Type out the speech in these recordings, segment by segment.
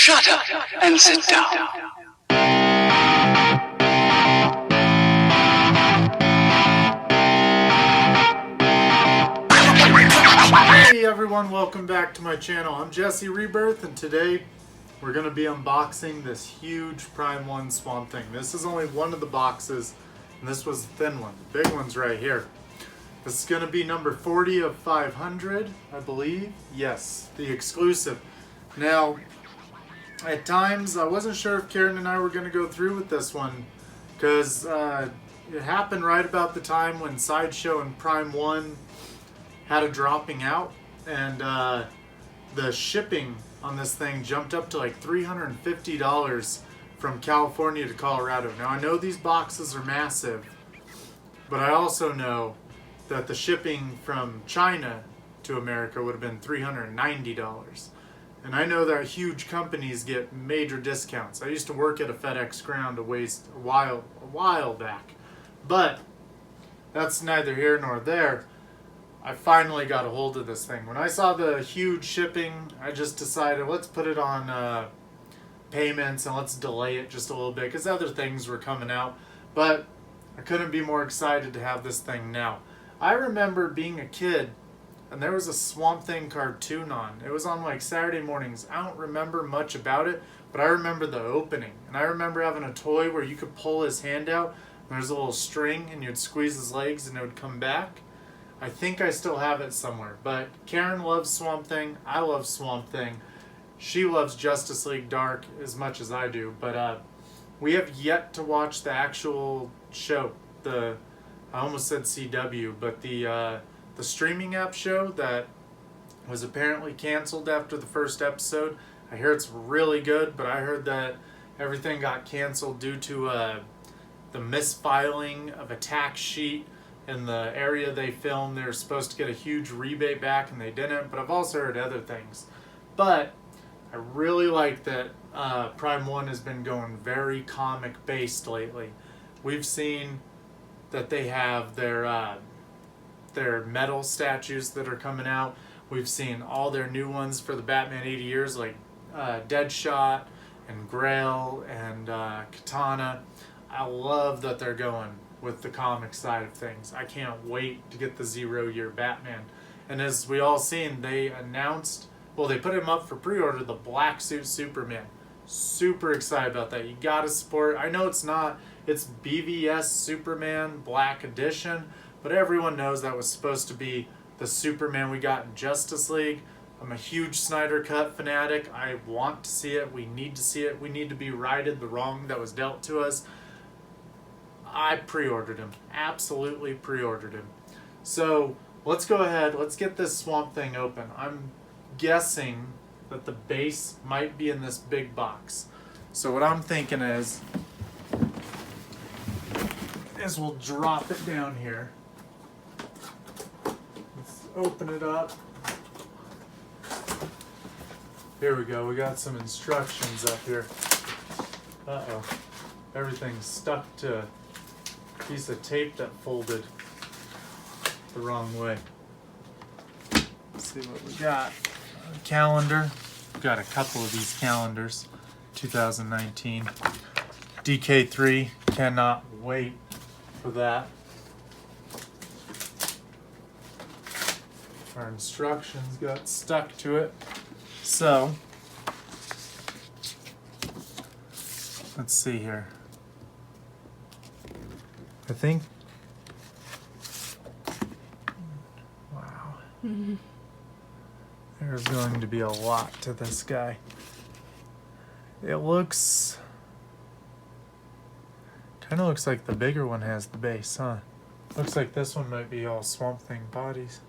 Shut up and sit down. Hey everyone, welcome back to my channel. I'm Jesse Rebirth, and today we're going to be unboxing this huge Prime 1 Swamp Thing. This is only one of the boxes, and this was the thin one. The big one's right here. This is going to be number 40 of 500, I believe. Yes, the exclusive. Now, at times, I wasn't sure if Karen and I were going to go through with this one, because it happened right about the time when Sideshow and Prime 1 had a dropping out, and the shipping on this thing jumped up to like $350 from California to Colorado. Now, I know these boxes are massive, but I also know that the shipping from China to America would have been $390. And I know that huge companies get major discounts. I used to work at a FedEx ground a while back, but that's neither here nor there. I finally got a hold of this thing. When I saw the huge shipping, I just decided, let's put it on payments and let's delay it just a little bit because other things were coming out. But I couldn't be more excited to have this thing now. I remember being a kid and there was a Swamp Thing cartoon on. It was on like Saturday mornings. I don't remember much about it, but I remember the opening. And I remember having a toy where you could pull his hand out and there's a little string and you'd squeeze his legs and it would come back. I think I still have it somewhere, but Karen loves Swamp Thing. I love Swamp Thing. She loves Justice League Dark as much as I do, but we have yet to watch the actual show. I almost said CW, but the streaming app show that was apparently canceled after the first episode. I hear it's really good, but I heard that everything got canceled due to the misfiling of a tax sheet in the area they filmed. They were supposed to get a huge rebate back and they didn't, but I've also heard other things. But I really like that Prime 1 has been going very comic based lately. We've seen that they have their metal statues that are coming out. We've seen all their new ones for the Batman 80 years, like Deadshot and Grail and Katana. I love that they're going with the comic side of things. I can't wait to get the 0 Year Batman. And as we all seen, they announced, well, they put him up for pre-order, the Black Suit Superman. Super excited about that. You gotta support. I know it's BVS Superman Black Edition, but everyone knows that was supposed to be the Superman we got in Justice League. I'm a huge Snyder Cut fanatic. I want to see it. We need to see it. We need to be righted the wrong that was dealt to us. I pre-ordered him. Absolutely pre-ordered him. So let's go ahead. Let's get this Swamp Thing open. I'm guessing that the base might be in this big box. So what I'm thinking is we'll drop it down here. Let's open it up. Here we go. We got some instructions up here. Uh-oh. Everything's stuck to piece of tape that folded the wrong way. Let's see what we got. A calendar. We've got a couple of these calendars. 2019. DK3. Cannot wait for that. Our instructions got stuck to it. So, let's see here. I think, wow, there's going to be a lot to this guy. It looks, kind of looks like the bigger one has the base, huh? Looks like this one might be all Swamp Thing bodies.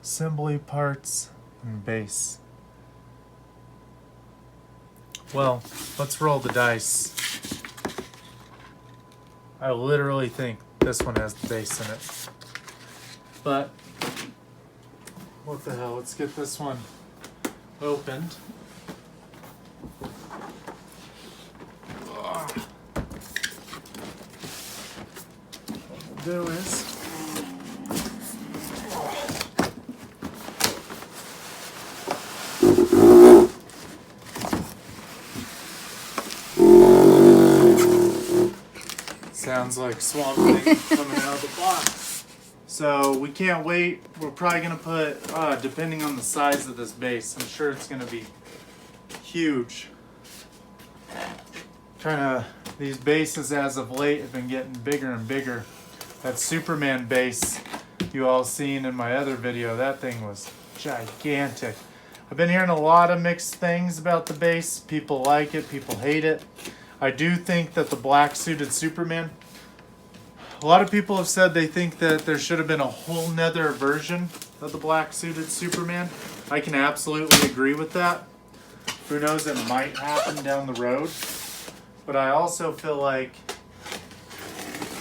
Assembly parts and base. Well, let's roll the dice. I literally think this one has the base in it. But, what the hell, let's get this one opened. What we'll do is sounds like Swamp Thing coming out of the box. So we can't wait. We're probably gonna put, depending on the size of this base, I'm sure it's gonna be huge. These bases as of late have been getting bigger and bigger. That Superman base you all seen in my other video, that thing was gigantic. I've been hearing a lot of mixed things about the base. People like it, people hate it. I do think that the black suited Superman, a lot of people have said they think that there should have been a whole nother version of the black suited Superman. I can absolutely agree with that. Who knows, it might happen down the road. But I also feel like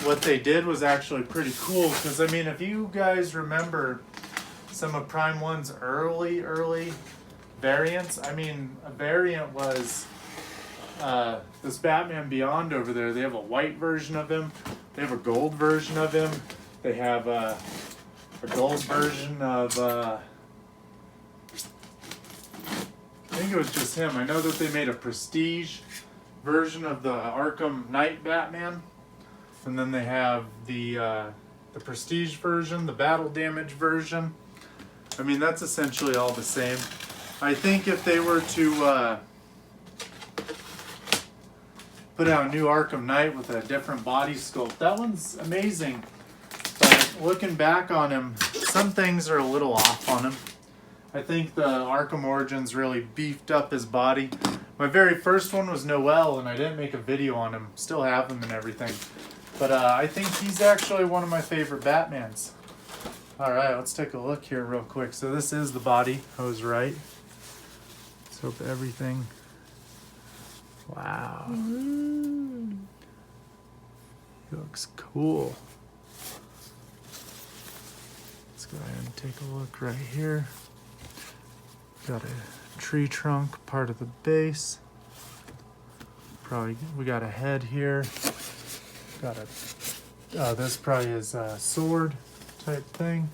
what they did was actually pretty cool. Because, I mean, if you guys remember some of Prime 1's early variants, I mean, a variant was this Batman Beyond over there. They have a white version of him. They have a gold version of him. They have a gold version of, I think it was just him. I know that they made a prestige version of the Arkham Knight Batman. And then they have the prestige version, the battle damage version. I mean, that's essentially all the same. I think if they were to put out a new Arkham Knight with a different body sculpt, that one's amazing. But looking back on him, some things are a little off on him. I think the Arkham Origins really beefed up his body. My very first one was Noel, and I didn't make a video on him. Still have him and everything. But I think he's actually one of my favorite Batmans. Alright, let's take a look here real quick. So this is the body. I was right. Let's hope everything... Wow. He looks cool. Let's go ahead and take a look right here. Got a tree trunk, part of the base. Probably, we got a head here. Got a, this probably is a sword type thing.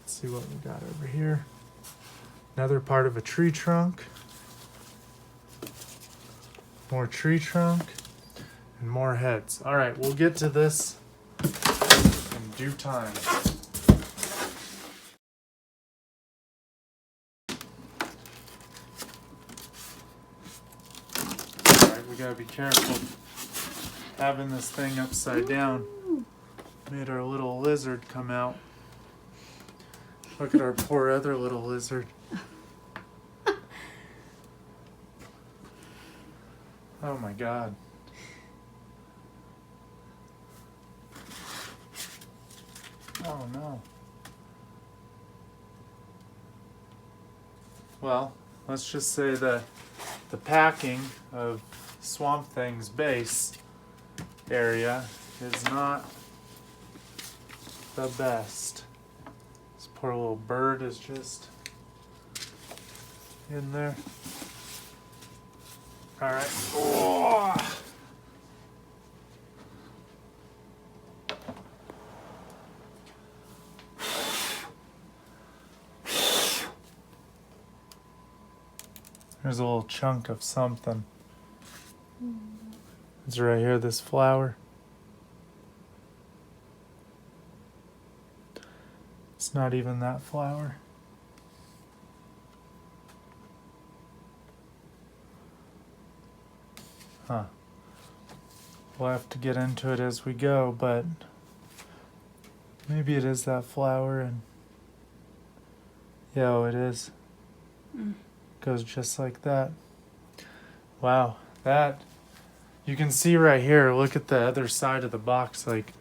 Let's see what we got over here. Another part of a tree trunk. More tree trunk. And more heads. Alright, we'll get to this in due time. Alright, we gotta be careful having this thing upside down. Made our little lizard come out. Look at our poor other little lizard. Oh my God. Oh no. Well, let's just say that the packing of Swamp Thing's base area is not the best. This poor little bird is just in there. Alright. Oh. There's a little chunk of something. It's right here, this flower. It's not even that flower. Huh. We'll have to get into it as we go, but maybe it is that flower, and yeah, oh, it is. Goes just like that. Wow, that you can see right here. Look at the other side of the box, like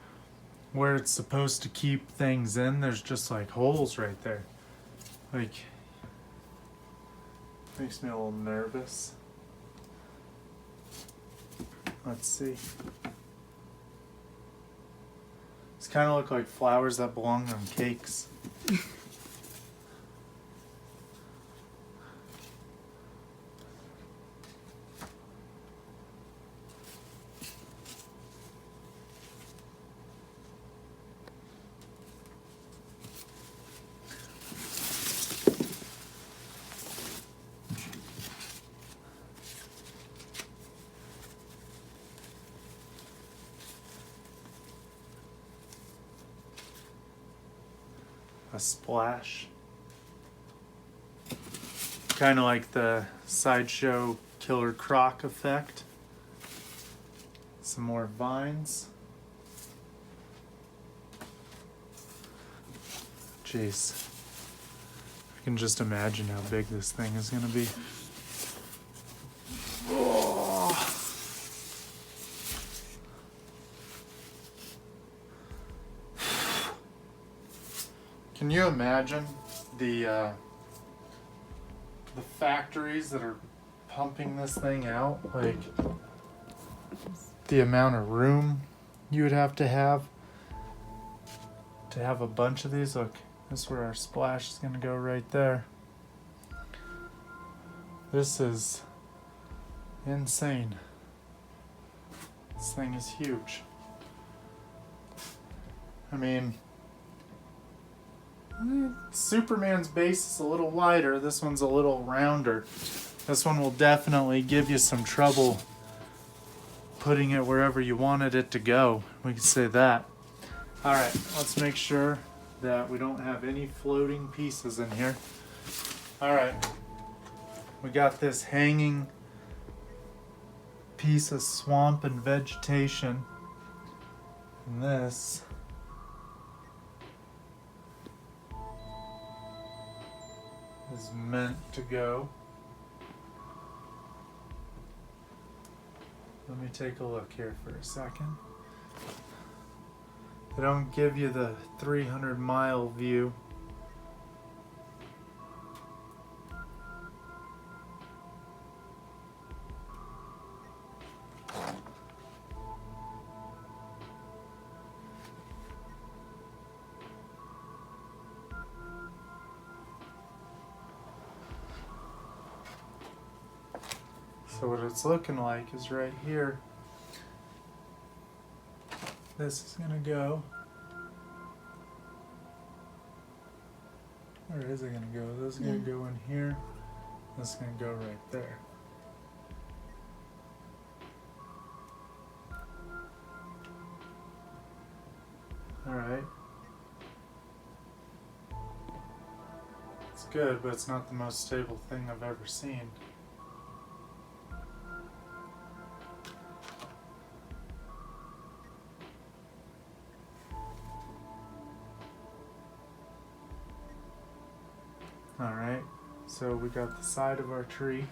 where it's supposed to keep things in, there's just like holes right there. Like, makes me a little nervous. Let's see. These kind of look like flowers that belong on cakes. a splash. Kind of like the Sideshow Killer Croc effect. Some more vines. Jeez. I can just imagine how big this thing is going to be. Oh. Can you imagine the factories that are pumping this thing out? Like, the amount of room you would have to have a bunch of these. Look, this is where our splash is going to go right there. This is insane. This thing is huge. I mean, Superman's base is a little wider. This one's a little rounder. This one will definitely give you some trouble putting it wherever you wanted it to go. We can say that. All right, let's make sure that we don't have any floating pieces in here. All right, we got this hanging piece of swamp and vegetation. And this is meant to go. Let me take a look here for a second. They don't give you the 300-mile view. So what it's looking like is right here. This is gonna go. Where is it gonna go? This is gonna go in here. This is gonna go right there. Alright. It's good, but it's not the most stable thing I've ever seen. Alright, so we got the side of our tree.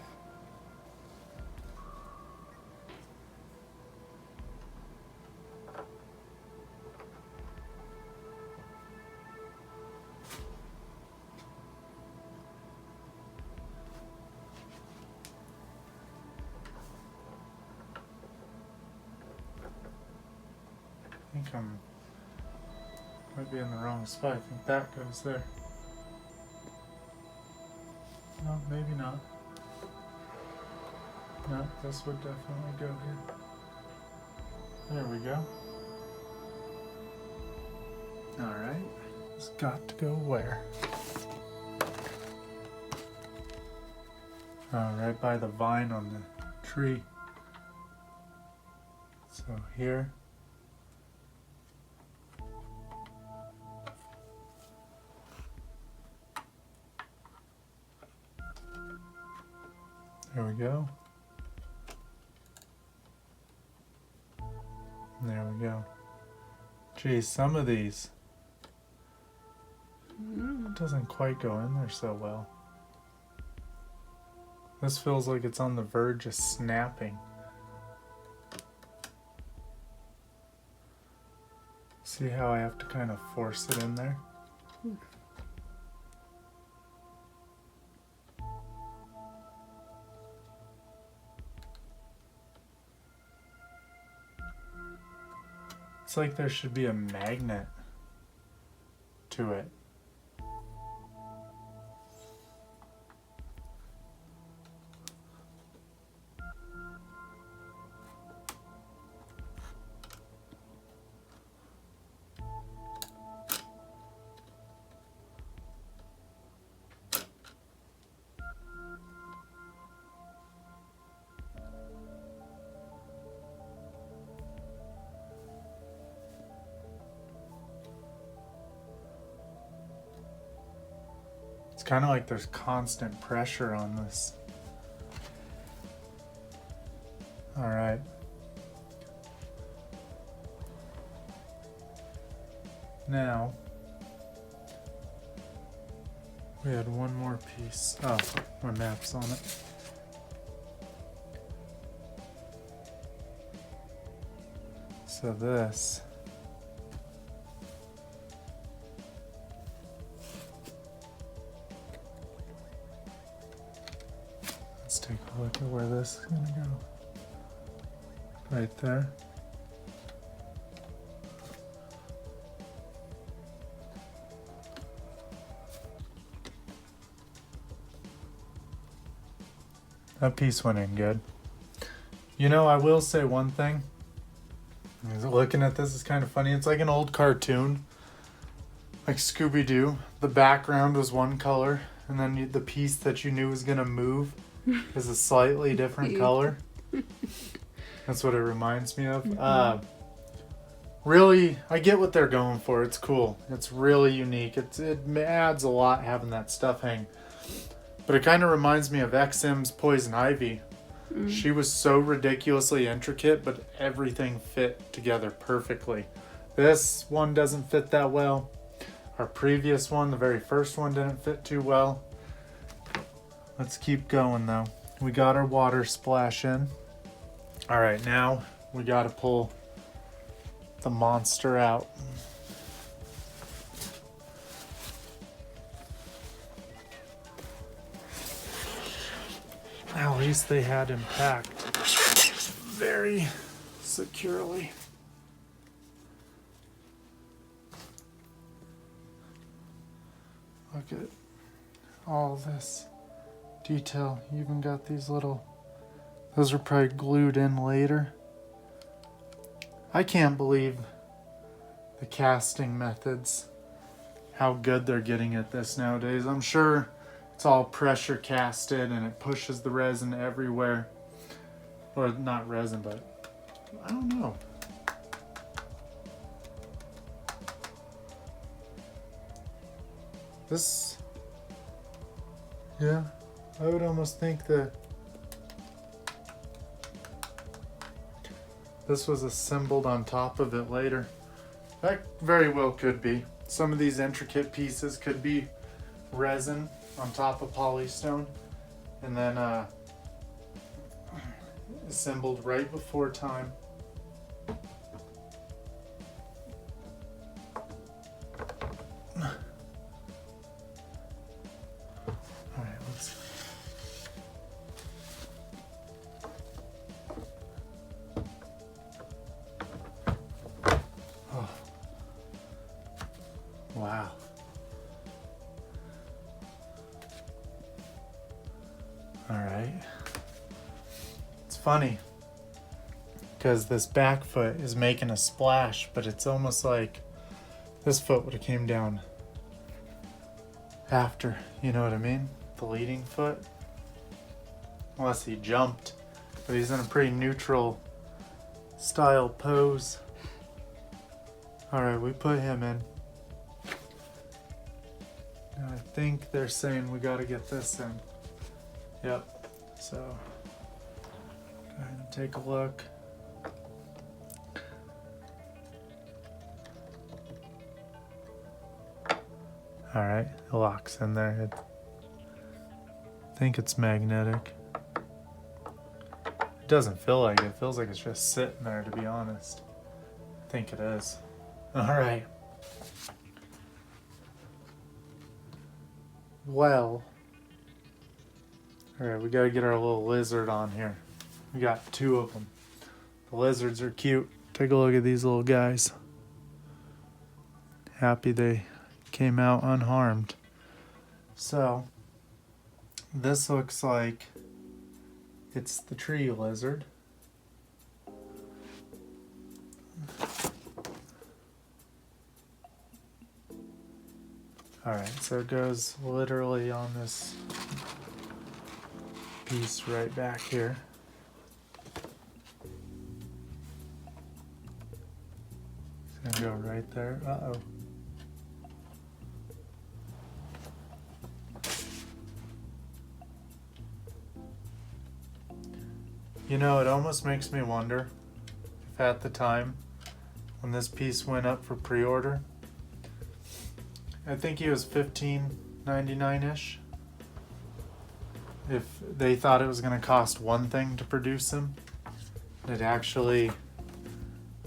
I think might be in the wrong spot. I think that goes there. No, maybe not. No, this would definitely go here. There we go. Alright. It's got to go where? Right by the vine on the tree. So here. There we go. There we go. Geez, some of these doesn't quite go in there so well. This feels like it's on the verge of snapping. See how I have to kind of force it in there? It's like there should be a magnet to it. kind of like there's constant pressure on this. All right. Now, we had one more piece. Oh, my map's on it. So this. Let's take a look at where this is going to go. Right there. That piece went in good. You know, I will say one thing. Looking at this is kind of funny. It's like an old cartoon, like Scooby-Doo. The background was one color, and then the piece that you knew was gonna move is a slightly different color. That's what it reminds me of. Really, I get what they're going for. It's cool. It's really unique. It adds a lot having that stuff hang. But it kind of reminds me of XM's Poison Ivy. She was so ridiculously intricate, but everything fit together perfectly. This one doesn't fit that well. Our previous one, the very first one, didn't fit too well. Let's keep going though. We got our water splash in. All right, now we got to pull the monster out. At least they had him packed very securely. Look at all this detail. You even got these little, those are probably glued in later. I can't believe the casting methods, how good they're getting at this nowadays. I'm sure it's all pressure casted and it pushes the resin everywhere. Or not resin, but I don't know. This, yeah, I would almost think that this was assembled on top of it later. That very well could be. Some of these intricate pieces could be resin on top of polystone and then assembled right before time. All right, let's. Oh. Wow. All right. It's funny because this back foot is making a splash, but it's almost like this foot would have came down after, you know what I mean? The leading foot. Unless he jumped, but he's in a pretty neutral style pose. All right, we put him in. Now I think they're saying we got to get this in. Yep, so go ahead and take a look. All right, it locks in there. I think it's magnetic. It doesn't feel like it. It feels like it's just sitting there, to be honest. I think it is. All right. Well. All right, we got to get our little lizard on here. We got two of them. The lizards are cute. Take a look at these little guys. Happy they came out unharmed. So, this looks like it's the tree lizard. All right, so it goes literally on this piece right back here. It's gonna go right there. Uh-oh. You know, it almost makes me wonder if at the time when this piece went up for pre-order, I think he was $15.99-ish. If they thought it was going to cost one thing to produce him, it actually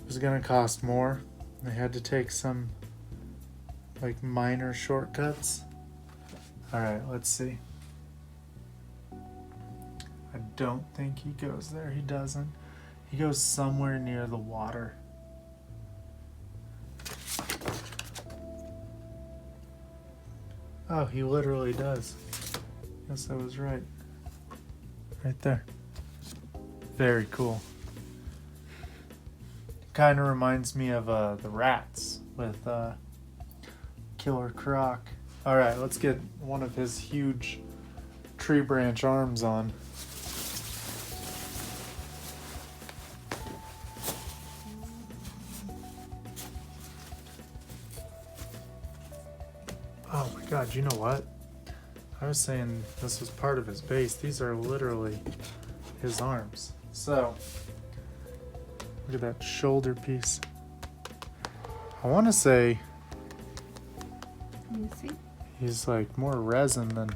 was going to cost more. They had to take some like minor shortcuts. All right, let's see. I don't think he goes there. He doesn't. He goes somewhere near the water. Oh, he literally does. Guess I was right. Right there. Very cool. Kind of reminds me of the rats with Killer Croc. All right, let's get one of his huge tree branch arms on. Oh my god, you know what? I was saying this was part of his base. These are literally his arms. So, look at that shoulder piece. I want to say Let me see. he's like more resin than,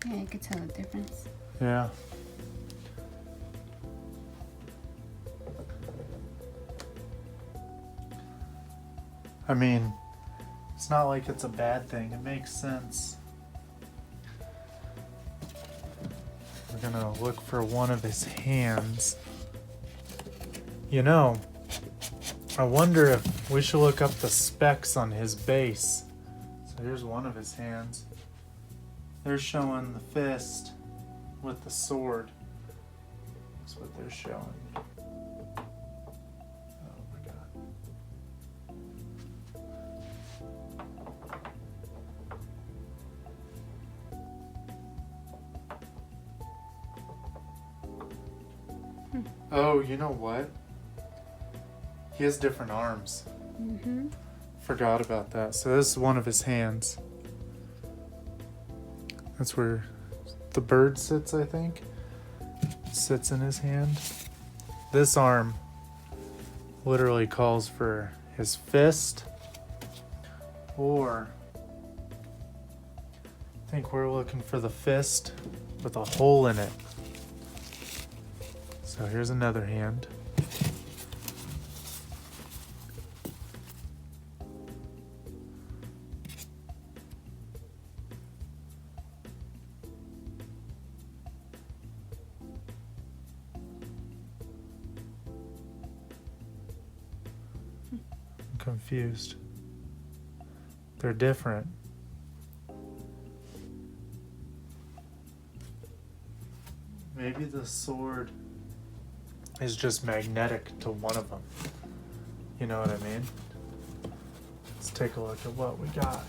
Yeah, I could tell the difference. yeah. I mean, it's not like it's a bad thing. It makes sense. We're gonna look for one of his hands. You know, I wonder if we should look up the specs on his base. So here's one of his hands. They're showing the fist with the sword. That's what they're showing. Oh my god. Oh, you know what? He has different arms. Mm-hmm. Forgot about that. So this is one of his hands. That's where the bird sits, I think. Sits in his hand. This arm literally calls for his fist, or I think we're looking for the fist with a hole in it. So here's another hand. I'm confused. They're different. Maybe the sword is just magnetic to one of them. You know what I mean? Let's take a look at what we got.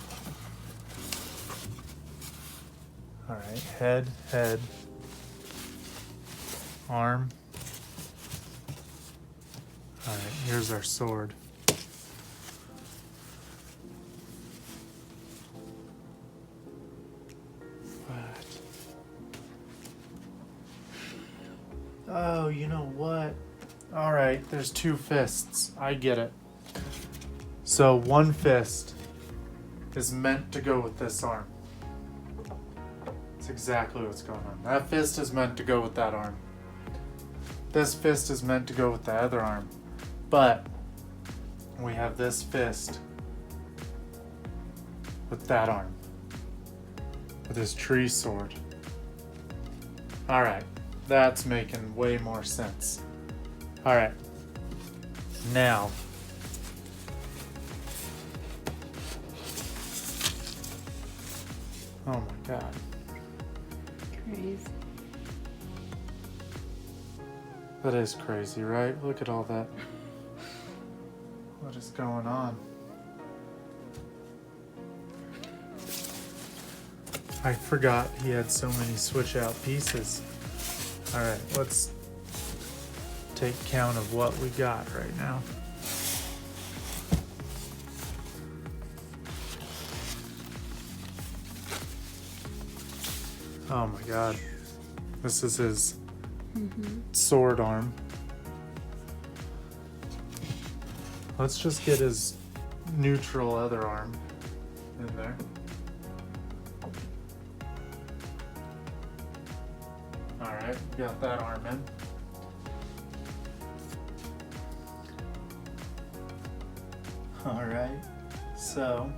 All right, head, arm. All right, here's our sword. Oh, you know what? All right, there's two fists. I get it. So one fist is meant to go with this arm. That's exactly what's going on. That fist is meant to go with that arm. This fist is meant to go with the other arm. But we have this fist with that arm. With his tree sword. All right. That's making way more sense. All right. Now, oh my god. Crazy. That is crazy, right? Look at all that. What is going on? I forgot he had so many switch out pieces. All right, let's take count of what we got right now. Oh my god. This is his sword arm. Let's just get his neutral other arm in there. Alright, got that arm in. Alright, so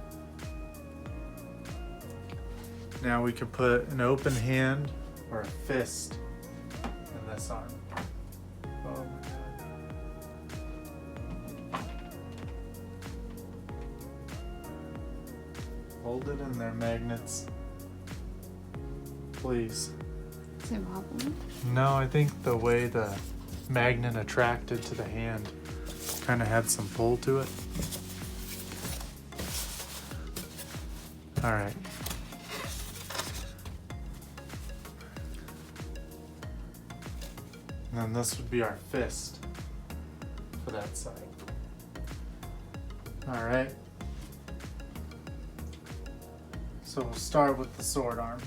now we can put an open hand or a fist in this arm. Oh my god. Hold it in there, magnets. Please. Is it wobbly? No, I think the way the magnet attracted to the hand kind of had some pull to it. All right. And then this would be our fist for that side. All right. So we'll start with the sword arm.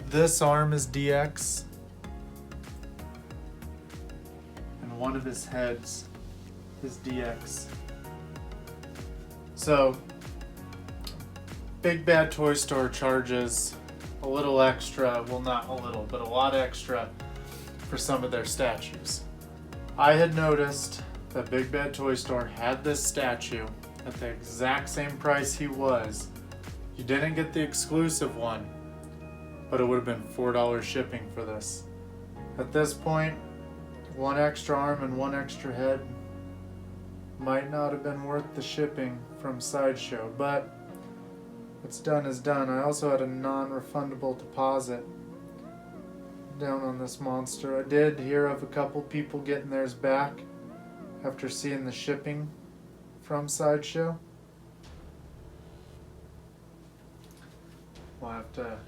This arm is DX, and one of his heads is DX. So, Big Bad Toy Store charges a little extra, well not a little, but a lot extra for some of their statues. I had noticed that Big Bad Toy Store had this statue at the exact same price he was. You didn't get the exclusive one, but it would have been $4 shipping for this. At this point, one extra arm and one extra head might not have been worth the shipping from Sideshow, but what's done is done. I also had a non-refundable deposit down on this monster. I did hear of a couple people getting theirs back after seeing the shipping from Sideshow. We'll have to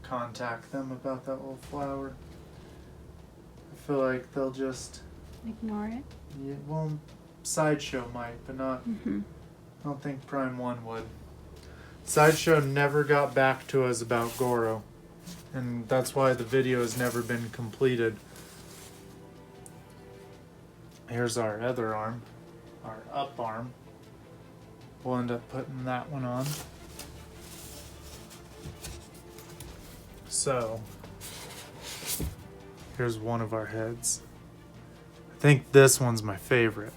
contact them about that little flower. I feel like they'll just, Ignore it. yeah, well, Sideshow might, but not, I don't think Prime 1 would. Sideshow never got back to us about Goro, and that's why the video has never been completed. Here's our other arm, our up arm. We'll end up putting that one on. So, here's one of our heads. I think this one's my favorite.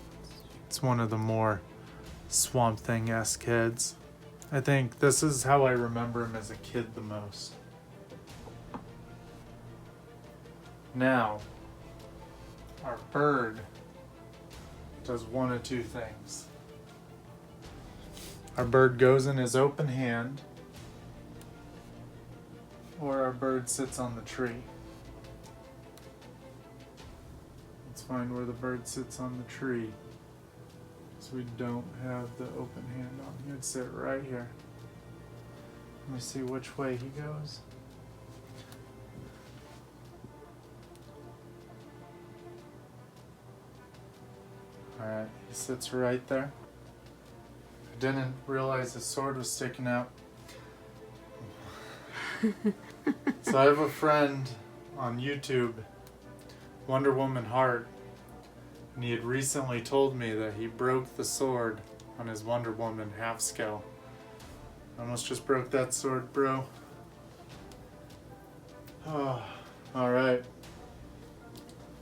It's one of the more Swamp Thing-esque heads. I think this is how I remember him as a kid the most. Now, our bird does one of two things. Our bird goes in his open hand, or our bird sits on the tree. Let's find where the bird sits on the tree, so we don't have the open hand on. He would sit right here. Let me see which way he goes. Alright, he sits right there. I didn't realize his sword was sticking out. So I have a friend on YouTube, Wonder Woman Heart, and he had recently told me that he broke the sword on his Wonder Woman half scale. Almost just broke that sword, bro. Oh, alright.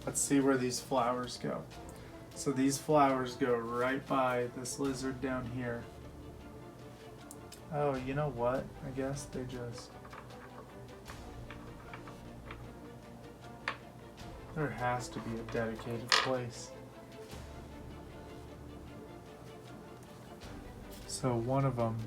Let's see where these flowers go. So these flowers go right by this lizard down here. Oh, you know what? I guess they just... There has to be a dedicated place. So one of them...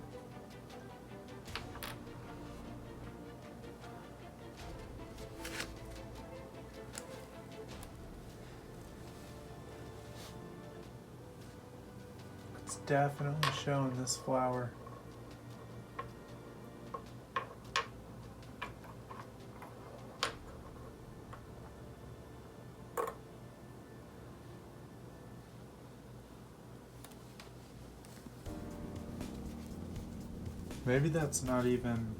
It's definitely showing this flower. Maybe that's not even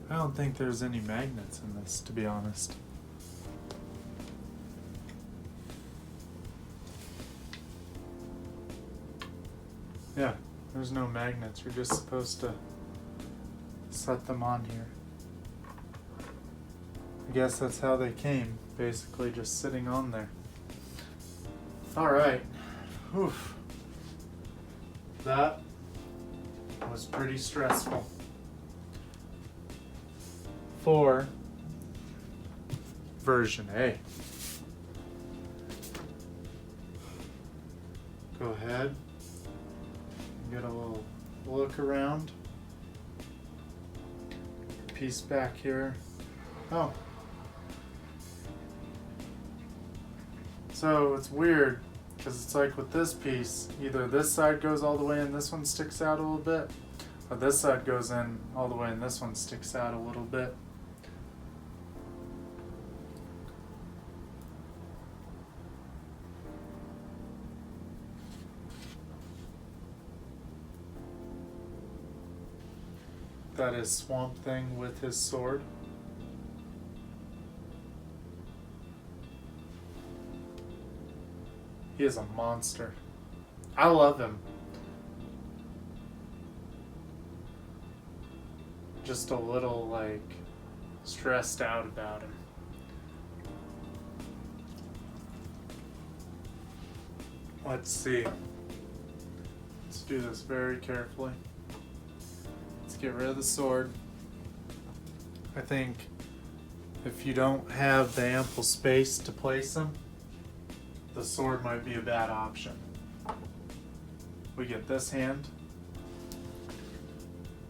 I don't think there's any magnets in this, to be honest. Yeah, there's no magnets. You're just supposed to set them on here. I guess that's how they came, basically just sitting on there. Alright. Oof. That was pretty stressful. For version A. Go ahead and get a little look around. Piece back here. Oh. So it's weird because it's like with this piece, either this side goes all the way and this one sticks out a little bit, or this side goes in all the way and this one sticks out a little bit. That is Swamp Thing with his sword. He is a monster. I love him. Just a little, like, stressed out about him. Let's see. Let's do this very carefully. Let's get rid of the sword. I think if you don't have the ample space to place him, the sword might be a bad option. We get this hand.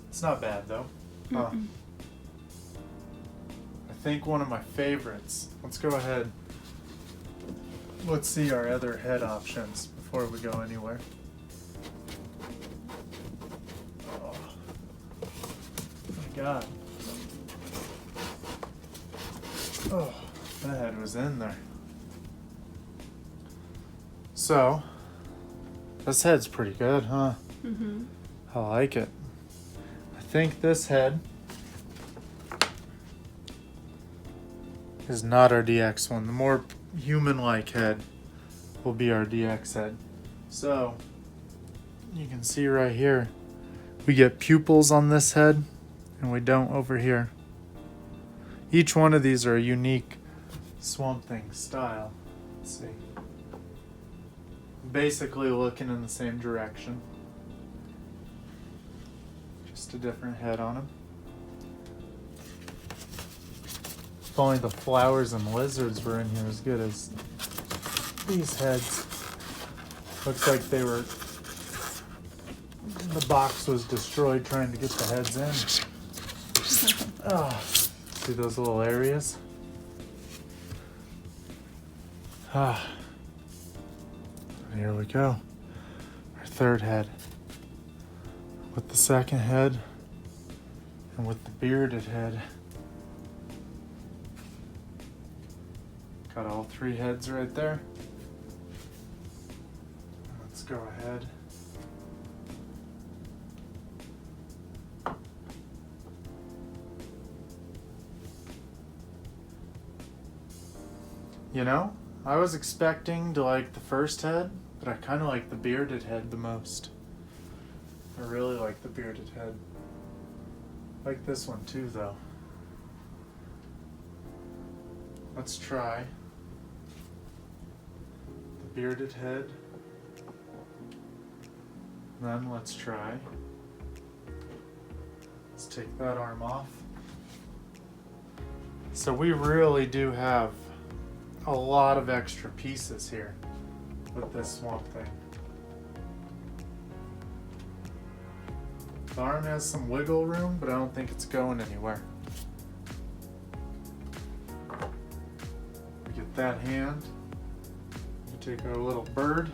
It's not bad though. I think one of my favorites. Let's go ahead. Let's see our other head options before we go anywhere. Oh my god. Oh, that head was in there. So, this head's pretty good, huh? Mm-hmm. I like it. I think this head is not our DX one. The more human-like head will be our DX head. So, you can see right here, we get pupils on this head, and we don't over here. Each one of these are a unique Swamp Thing style. Let's see. Basically looking in the same direction. Just a different head on him. If only the flowers and lizards were in here as good as these heads. Looks like they were... The box was destroyed trying to get the heads in. Oh, see those little areas? Ah. Here we go. Our third head. With the second head and with the bearded head. Got all three heads right there. Let's go ahead. You know, I was expecting to like the first head, but I kind of like the bearded head the most. I really like the bearded head. I like this one too, though. Let's try the bearded head. Then let's try. Let's take that arm off. So we really do have a lot of extra pieces here with this Swamp Thing. The arm has some wiggle room, but I don't think it's going anywhere. We get that hand. We take our little bird.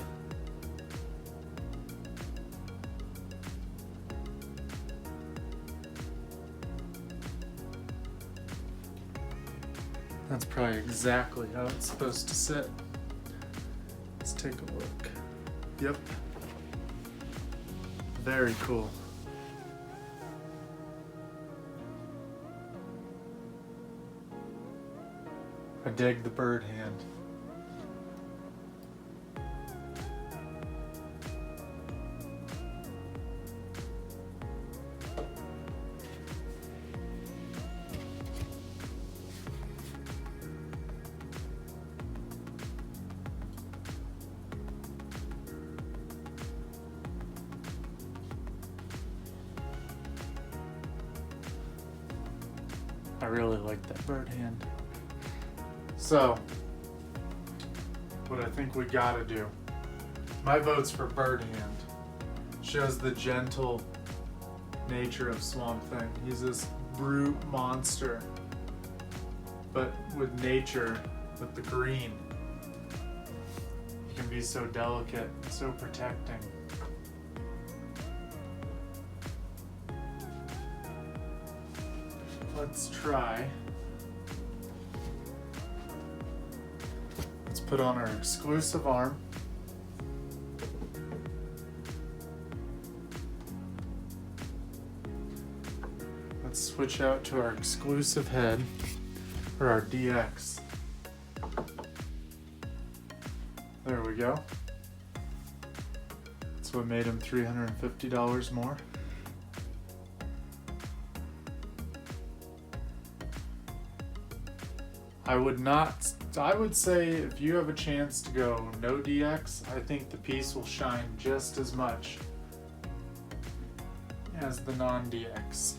That's probably exactly how it's supposed to sit. Let's take a look. Yep. Very cool. I dig the bird hand. I really like that bird hand. So, what I think we gotta do. My vote's for bird hand. Shows the gentle nature of Swamp Thing. He's this brute monster. But with nature, with the green, he can be so delicate, so protecting. Let's try. Let's put on our exclusive arm. Let's switch out to our exclusive head, or our DX. There we go. That's what made him $350 more. I would say if you have a chance to go no DX, I think the piece will shine just as much as the non-DX.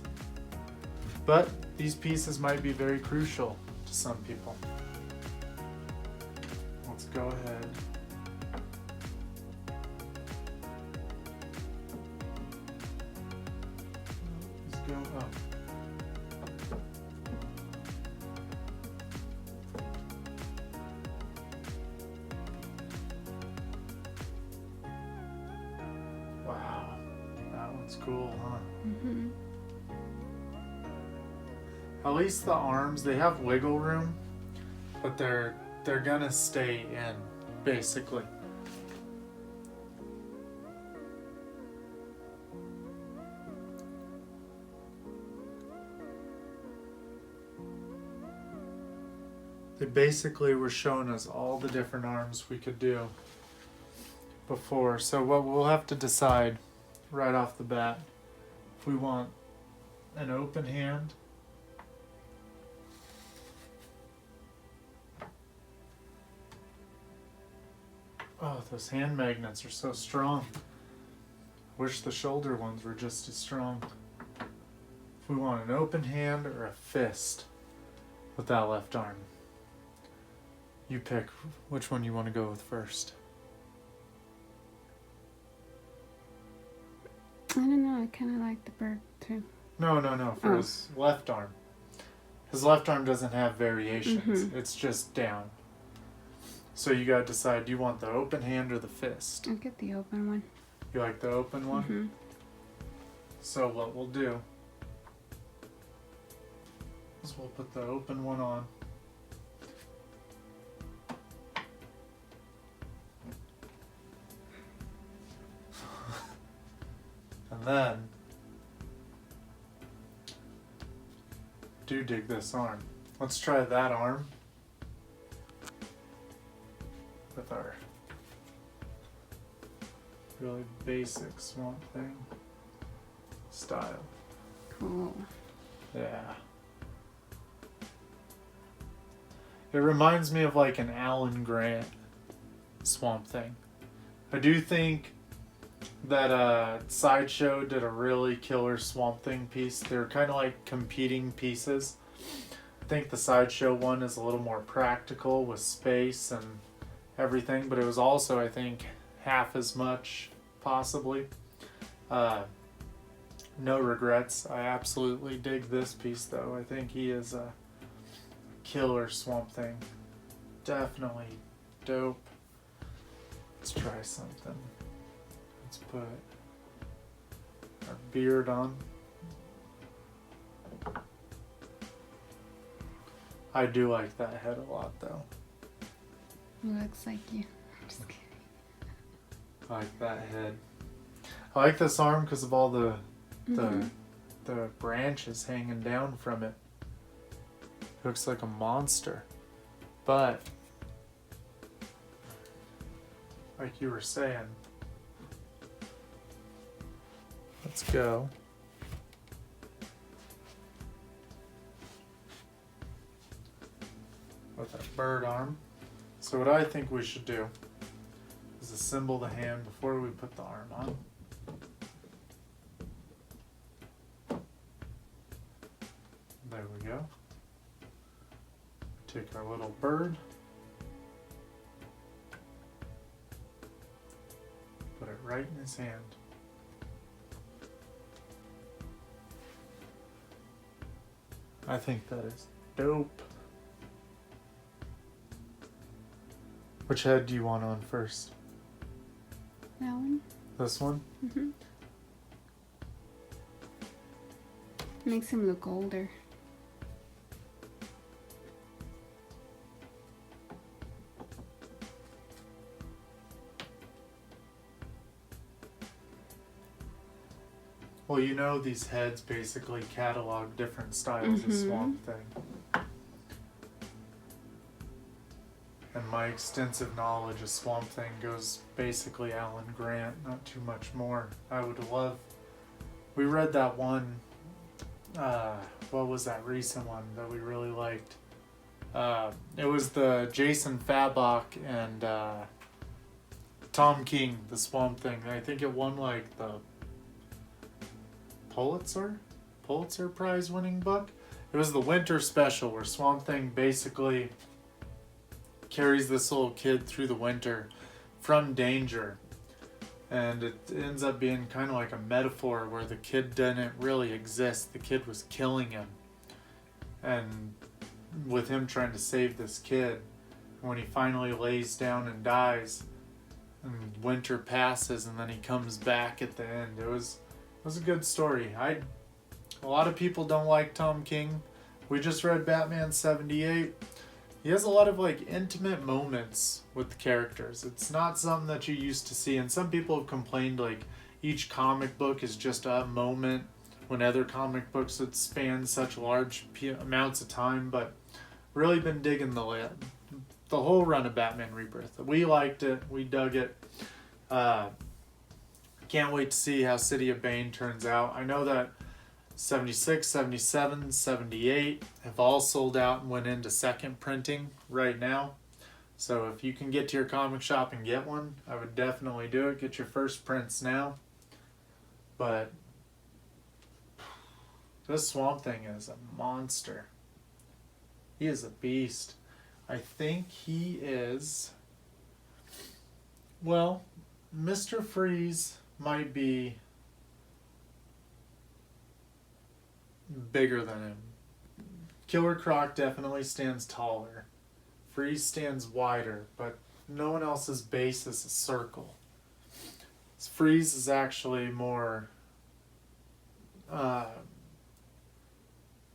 But these pieces might be very crucial to some people. Let's go ahead. Let's go up. Wow, that one's cool, huh? Mm-hmm. At least the arms, they have wiggle room, but they're gonna stay in, basically. They basically were showing us all the different arms we could do before. So what we'll have to decide right off the bat, if we want an open hand, oh, those hand magnets are so strong. Wish the shoulder ones were just as strong. If we want an open hand or a fist with that left arm, you pick which one you want to go with first. I don't know. I kind of like the bird too. No, for his left arm. His left arm doesn't have variations. Mhm. It's just down. So you gotta decide, do you want the open hand or the fist? I'll get the open one. You like the open one? Mm-hmm. So what we'll do is we'll put the open one on. And then do dig this arm. Let's try that arm with our really basic Swamp Thing style. Cool. Yeah. It reminds me of like an Alan Grant Swamp Thing. I do think that Sideshow did a really killer Swamp Thing piece. They're kind of like competing pieces. I think the Sideshow one is a little more practical with space and everything, but it was also, I think, half as much, possibly. No regrets. I absolutely dig this piece, though. I think he is a killer Swamp Thing. Definitely dope. Let's try something. Let's put our beard on. I do like that head a lot, though. Looks like you. Just kidding. I like that head. I like this arm because of all the branches hanging down from it. Looks like a monster. But like you were saying, let's go. With that bird arm. So what I think we should do is assemble the hand before we put the arm on. There we go. Take our little bird. Put it right in his hand. I think that is dope. Which head do you want on first? That one? This one? Mm-hmm. Makes him look older. Well, you know these heads basically catalog different styles of Swamp Thing. And my extensive knowledge of Swamp Thing goes basically Alan Grant, not too much more. I would love... We read that one, what was that recent one that we really liked? It was the Jason Fabok and Tom King, the Swamp Thing. I think it won like the Pulitzer Prize winning book. It was the winter special where Swamp Thing basically carries this little kid through the winter from danger, and it ends up being kind of like a metaphor where the kid didn't really exist. The kid was killing him, and with him trying to save this kid, when he finally lays down and dies and winter passes and then he comes back at the end, it was a good story. A lot of people don't like Tom King. We just read Batman 78. He has a lot of like intimate moments with the characters. It's not something that you used to see, and some people have complained like each comic book is just a moment when other comic books would span such large amounts of time, but really been digging the whole run of Batman Rebirth. We liked it. We dug it. Can't wait to see how City of Bane turns out. I know that 76, 77, 78 have all sold out and went into second printing right now. So if you can get to your comic shop and get one, I would definitely do it. Get your first prints now. But this Swamp Thing is a monster. He is a beast. I think he is... Well, Mr. Freeze might be bigger than him. Killer Croc definitely stands taller. Freeze stands wider, but no one else's base is a circle. Freeze is actually more...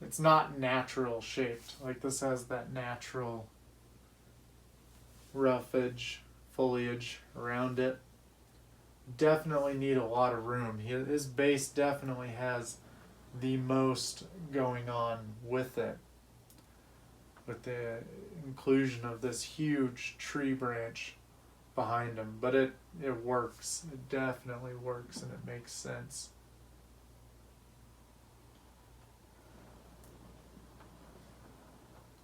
it's not natural shaped. Like this has that natural rough edge foliage around it. Definitely need a lot of room. His base definitely has the most going on with it, with the inclusion of this huge tree branch behind him. But it works. It definitely works, and it makes sense.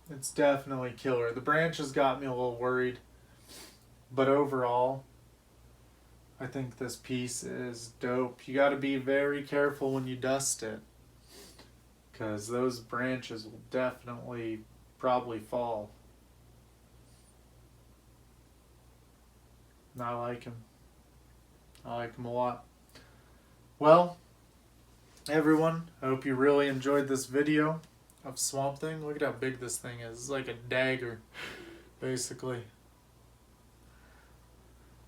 It's definitely killer. The branch has got me a little worried, but overall I think this piece is dope. You got to be very careful when you dust it, because those branches will definitely probably fall. And I like him. I like him a lot. Well, everyone, I hope you really enjoyed this video of Swamp Thing. Look at how big this thing is. It's like a dagger, basically.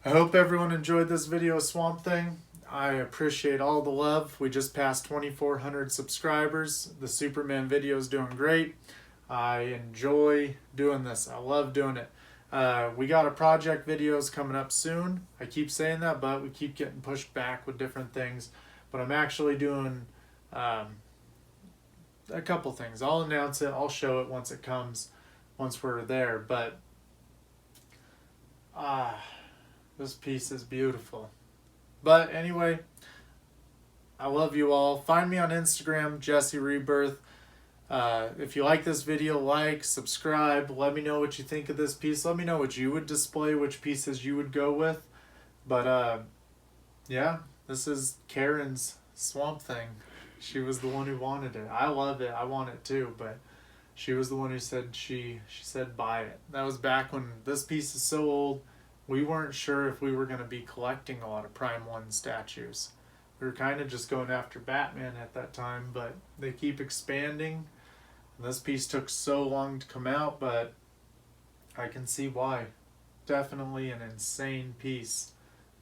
I hope everyone enjoyed this video of Swamp Thing. I appreciate all the love. We just passed 2,400 subscribers. The Superman video is doing great. I enjoy doing this. I love doing it. We got a project videos coming up soon. I keep saying that, but we keep getting pushed back with different things. But I'm actually doing a couple things. I'll announce it. I'll show it once it comes. once we're there. But this piece is beautiful. But anyway, I love you all. Find me on Instagram, Jesse Rebirth. If you like this video, like, subscribe. Let me know what you think of this piece. Let me know what you would display, which pieces you would go with. But yeah, this is Karen's Swamp Thing. She was the one who wanted it. I love it. I want it too, but she was the one who said she said buy it. That was back when this piece is so old. We weren't sure if we were going to be collecting a lot of Prime 1 statues. We were kind of just going after Batman at that time, but they keep expanding. And this piece took so long to come out, but I can see why. Definitely an insane piece.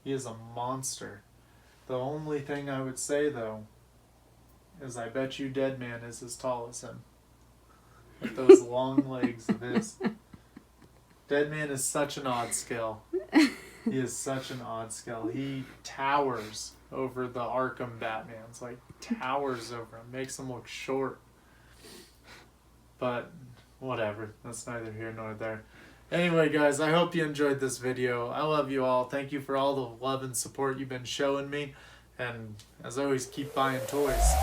He is a monster. The only thing I would say, though, is I bet you Deadman is as tall as him. With those long legs of his. Deadman is such an odd scale. He is such an odd scale. He towers over the Arkham Batmans. Like, towers over him. Makes him look short. But, whatever. That's neither here nor there. Anyway, guys, I hope you enjoyed this video. I love you all. Thank you for all the love and support you've been showing me. And, as always, keep buying toys.